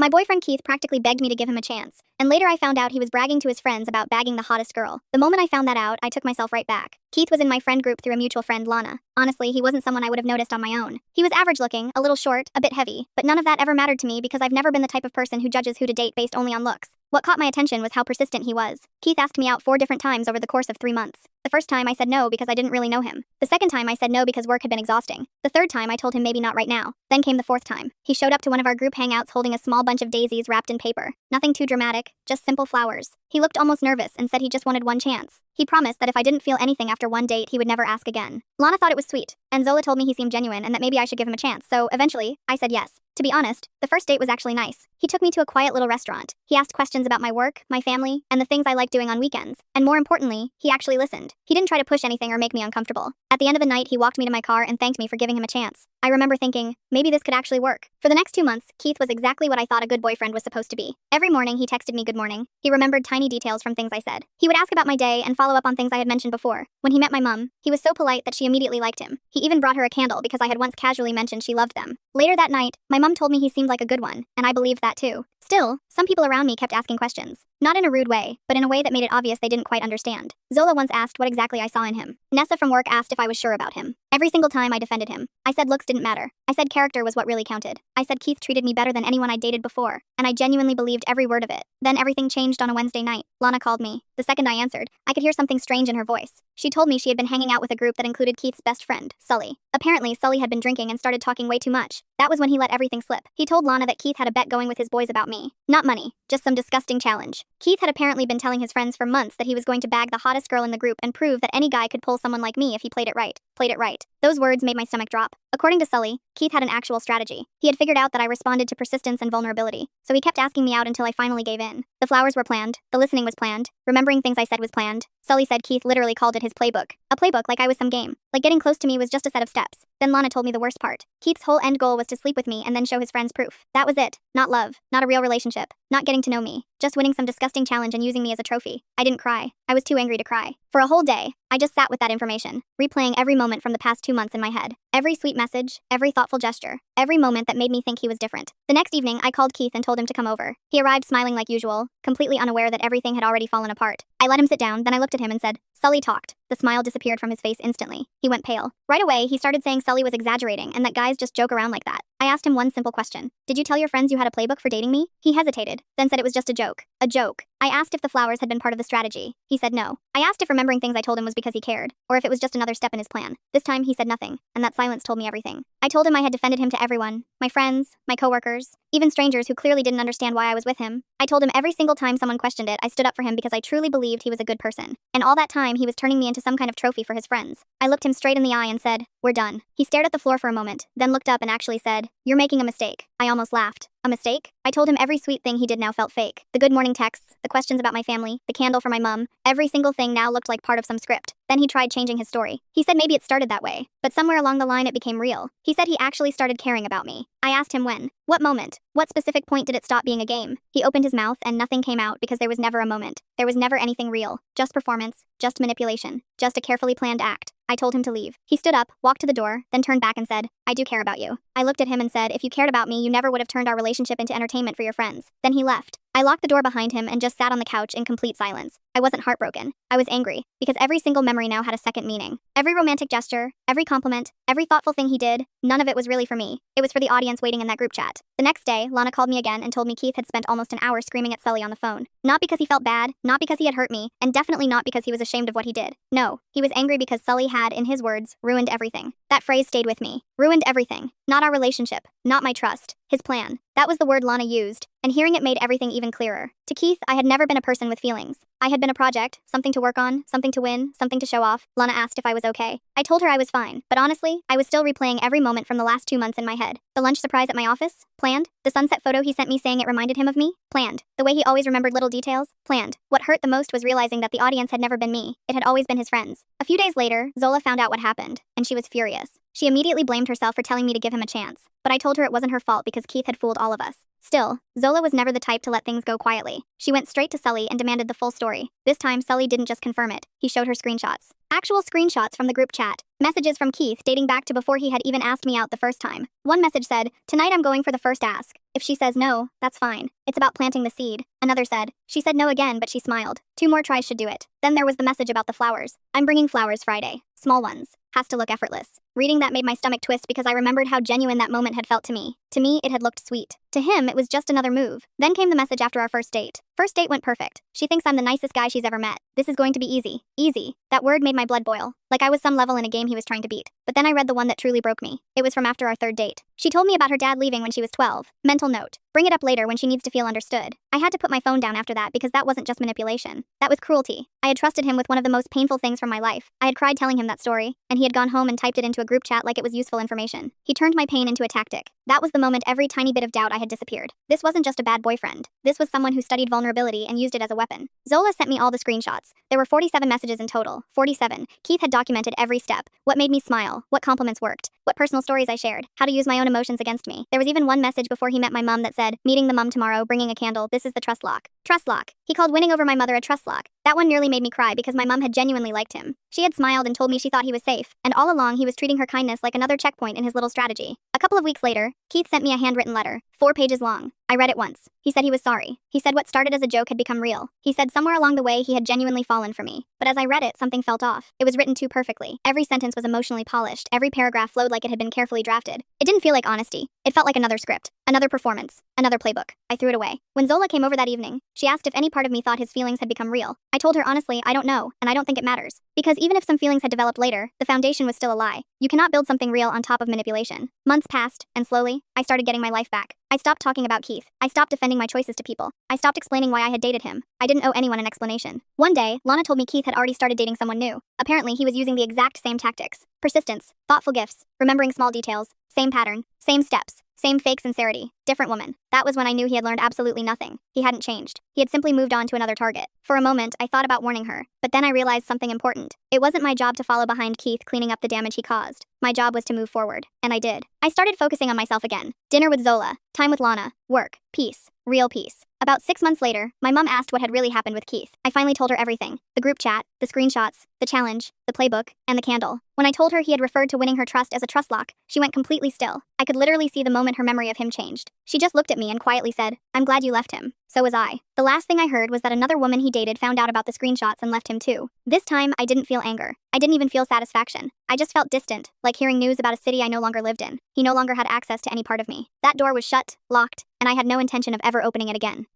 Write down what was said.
My boyfriend Keith practically begged me to give him a chance, and later I found out he was bragging to his friends about bagging the hottest girl. The moment I found that out, I took myself right back. Keith was in my friend group through a mutual friend, Lana. Honestly, he wasn't someone I would have noticed on my own. He was average looking, a little short, a bit heavy, but none of that ever mattered to me because I've never been the type of person who judges who to date based only on looks. What caught my attention was how persistent he was. Keith asked me out 4 different times over the course of 3 months. The first time I said no because I didn't really know him. The second time I said no because work had been exhausting. The third time I told him maybe not right now. Then came the fourth time. He showed up to one of our group hangouts holding a small bunch of daisies wrapped in paper. Nothing too dramatic, just simple flowers. He looked almost nervous and said he just wanted one chance. He promised that if I didn't feel anything after one date, he would never ask again. Lana thought it was sweet, and Zola told me he seemed genuine and that maybe I should give him a chance, so eventually, I said yes. To be honest, the first date was actually nice. He took me to a quiet little restaurant. He asked questions about my work, my family, and the things I like doing on weekends. And more importantly, he actually listened. He didn't try to push anything or make me uncomfortable. At the end of the night, he walked me to my car and thanked me for giving him a chance. I remember thinking, maybe this could actually work. For the next 2 months, Keith was exactly what I thought a good boyfriend was supposed to be. Every morning, he texted me good morning. He remembered tiny details from things I said. He would ask about my day and follow up on things I had mentioned before. When he met my mom, he was so polite that she immediately liked him. He even brought her a candle because I had once casually mentioned she loved them. Later that night, my mom told me he seemed like a good one, and I believed that too. Still, some people around me kept asking questions. Not in a rude way, but in a way that made it obvious they didn't quite understand. Zola once asked what exactly I saw in him. Nessa from work asked if I was sure about him. Every single time I defended him. I said looks didn't matter. I said character was what really counted. I said Keith treated me better than anyone I'd dated before, and I genuinely believed every word of it. Then everything changed on a Wednesday night. Lana called me. The second I answered, I could hear something strange in her voice. She told me she had been hanging out with a group that included Keith's best friend, Sully. Apparently, Sully had been drinking and started talking way too much. That was when he let everything slip. He told Lana that Keith had a bet going with his boys about me. Not money, just some disgusting challenge. Keith had apparently been telling his friends for months that he was going to bag the hottest girl in the group and prove that any guy could pull someone like me if he played it right. Those words made my stomach drop. According to Sully, Keith had an actual strategy. He had figured out that I responded to persistence and vulnerability, so he kept asking me out until I finally gave in. The flowers were planned, the listening was planned, remembering things I said was planned. Sully said Keith literally called it his playbook. A playbook like I was some game. Like getting close to me was just a set of steps. Then Lana told me the worst part. Keith's whole end goal was to sleep with me and then show his friends proof. That was it. Not love. Not a real relationship. Not getting to know me. Just winning some disgusting challenge and using me as a trophy. I didn't cry. I was too angry to cry. For a whole day, I just sat with that information, replaying every moment from the past 2 months in my head. Every sweet message, every thoughtful gesture, every moment that made me think he was different. The next evening, I called Keith and told him to come over. He arrived smiling like usual, completely unaware that everything had already fallen apart. I let him sit down, then I looked at him and said, Sully talked. The smile disappeared from his face instantly. He went pale. Right away, he started saying Sully was exaggerating and that guys just joke around like that. I asked him one simple question. Did you tell your friends you had a playbook for dating me? He hesitated, then said it was just a joke. A joke. I asked if the flowers had been part of the strategy. He said no. I asked if remembering things I told him was because he cared, or if it was just another step in his plan. This time, he said nothing, and that silence told me everything. I told him I had defended him to everyone, my friends, my coworkers, even strangers who clearly didn't understand why I was with him. I told him every single time someone questioned it, I stood up for him because I truly believed he was a good person. And all that time, he was turning me into some kind of trophy for his friends. I looked him straight in the eye and said, "We're done." He stared at the floor for a moment, then looked up and actually said, "You're making a mistake." I almost laughed. A mistake? I told him every sweet thing he did now felt fake. The good morning texts, the questions about my family, the candle for my mum, every single thing now looked like part of some script. Then he tried changing his story. He said maybe it started that way, but somewhere along the line it became real. He said he actually started caring about me. I asked him when. What moment? What specific point did it stop being a game? He opened his mouth and nothing came out because there was never a moment. There was never anything real. Just performance, just manipulation, just a carefully planned act. I told him to leave. He stood up, walked to the door, then turned back and said, "I do care about you." I looked at him and said, "If you cared about me, you never would have turned our relationship into entertainment for your friends." Then he left. I locked the door behind him and just sat on the couch in complete silence. I wasn't heartbroken. I was angry, because every single memory now had a second meaning. Every romantic gesture, every compliment, every thoughtful thing he did, none of it was really for me. It was for the audience waiting in that group chat. The next day, Lana called me again and told me Keith had spent almost an hour screaming at Sully on the phone. Not because he felt bad, not because he had hurt me, and definitely not because he was ashamed of what he did. No, he was angry because Sully had, in his words, ruined everything. That phrase stayed with me. Ruined everything. Not our relationship. Not my trust. His plan. That was the word Lana used, and hearing it made everything even clearer. To Keith, I had never been a person with feelings. I had been a project, something to work on, something to win, something to show off. Lana asked if I was okay. I told her I was fine, but honestly, I was still replaying every moment from the last 2 months in my head. The lunch surprise at my office? Planned. The sunset photo he sent me saying it reminded him of me? Planned. The way he always remembered little details? Planned. What hurt the most was realizing that the audience had never been me. It had always been his friends. A few days later, Zola found out what happened, and she was furious. She immediately blamed herself for telling me to give him a chance, but I told her it wasn't her fault because Keith had fooled all of us. Still, Zola was never the type to let things go quietly. She went straight to Sully and demanded the full story. This time, Sully didn't just confirm it. He showed her screenshots. Actual screenshots from the group chat. Messages from Keith dating back to before he had even asked me out the first time. One message said, "Tonight I'm going for the first ask. If she says no, that's fine. It's about planting the seed." Another said, "She said no again, but she smiled. 2 more tries should do it." Then there was the message about the flowers. "I'm bringing flowers Friday. Small ones. Has to look effortless." Reading that made my stomach twist because I remembered how genuine that moment had felt to me. To me, it had looked sweet. To him, it was just another move. Then came the message after our first date. "First date went perfect. She thinks I'm the nicest guy she's ever met. This is going to be easy." Easy. That word made my blood boil. Like I was some level in a game he was trying to beat. But then I read the one that truly broke me. It was from after our 3rd date. She told me about her dad leaving when she was 12. Mental note. Bring it up later when she needs to feel understood. I had to put my phone down after that because that wasn't just manipulation. That was cruelty. I had trusted him with one of the most painful things from my life. I had cried telling him that story, and he had gone home and typed it into a group chat like it was useful information. He turned my pain into a tactic. That was the moment every tiny bit of doubt I had disappeared. This wasn't just a bad boyfriend. This was someone who studied vulnerability and used it as a weapon. Zola sent me all the screenshots. There were 47 messages in total. 47. Keith had documented every step. What made me smile, what compliments worked, what personal stories I shared, how to use my own emotions against me. There was even one message before he met my mom that said, "Meeting the mom tomorrow, bringing a candle, this is the trust lock." Trust lock. He called winning over my mother a trust lock. That one nearly made me cry because my mom had genuinely liked him. She had smiled and told me she thought he was safe, and all along he was treating her kindness like another checkpoint in his little strategy. A couple of weeks later, Keith sent me a handwritten letter, 4 pages long. I read it once. He said he was sorry. He said what started as a joke had become real. He said somewhere along the way he had genuinely fallen for me. But as I read it, something felt off. It was written too perfectly. Every sentence was emotionally polished. Every paragraph flowed like it had been carefully drafted. It didn't feel like honesty. It felt like another script, another performance, another playbook. I threw it away. When Zola came over that evening, she asked if any part of me thought his feelings had become real. I told her honestly, I don't know, and I don't think it matters. Because even if some feelings had developed later, the foundation was still a lie. You cannot build something real on top of manipulation. Months passed, and slowly, I started getting my life back. I stopped talking about Keith. I stopped defending my choices to people. I stopped explaining why I had dated him. I didn't owe anyone an explanation. One day, Lana told me Keith had already started dating someone new. Apparently, he was using the exact same tactics. Persistence, thoughtful gifts, remembering small details, same pattern, same steps, same fake sincerity. Different woman. That was when I knew he had learned absolutely nothing. He hadn't changed. He had simply moved on to another target. For a moment, I thought about warning her, but then I realized something important. It wasn't my job to follow behind Keith cleaning up the damage he caused. My job was to move forward, and I did. I started focusing on myself again. Dinner with Zola, time with Lana, work, peace, real peace. About 6 months later, my mom asked what had really happened with Keith. I finally told her everything. The group chat, the screenshots, the challenge, the playbook, and the candle. When I told her he had referred to winning her trust as a trust lock, she went completely still. I could literally see the moment her memory of him changed. She just looked at me and quietly said, "I'm glad you left him." So was I. The last thing I heard was that another woman he dated found out about the screenshots and left him too. This time, I didn't feel anger. I didn't even feel satisfaction. I just felt distant, like hearing news about a city I no longer lived in. He no longer had access to any part of me. That door was shut, locked, and I had no intention of ever opening it again.